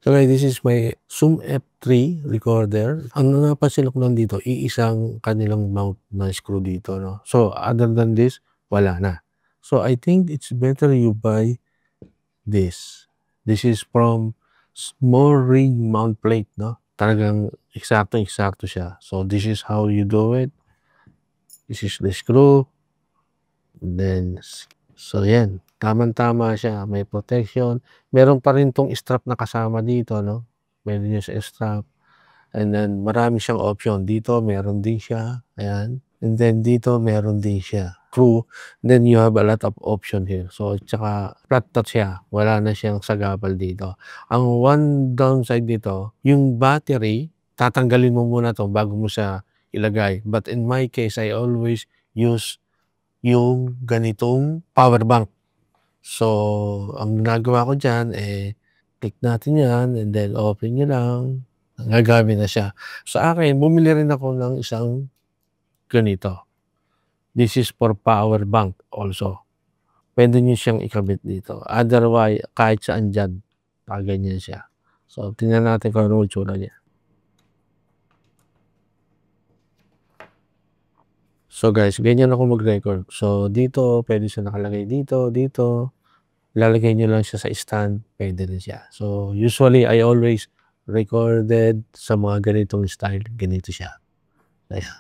So guys, this is my Zoom F3 recorder. Ang napansin ko lang dito, iisang kanilang mount na screw dito, no? So other than this, wala na. So I think it's better you buy this. This is from small ring mount plate, no? Talagang eksakto siya. So this is how you do it. This is the screw. And then, so yan. Tama-tama siya. May protection. Meron pa rin tong strap na kasama dito, no? Meron yung sa strap. And then, marami siyang option. Dito, meron din siya. Ayan. And then, dito, meron din siya. Screw. Then, you have a lot of option here. So, tsaka, flat top siya. Wala na siyang sagabal dito. Ang one downside dito, yung battery, tatanggalin mo muna to bago mo siya ilagay. But in my case, I always use yung ganitong power bank. So, ang ginagawa ko dyan, click natin yan, and then open nyo lang, gagamit na siya. Sa akin, bumili rin ako ng isang ganito. This is for power bank also. Pwede nyo siyang ikabit dito. Otherwise, kahit saan dyan, ganyan siya. So, tingnan natin kung ano itsura niya. So guys, ganyan ako mag-record. So dito, pwede siya nakalagay dito, dito. Lalagay nyo lang siya sa stand, pwede rin siya. So usually, I always recorded sa mga ganitong style. Ganito siya. Ayan.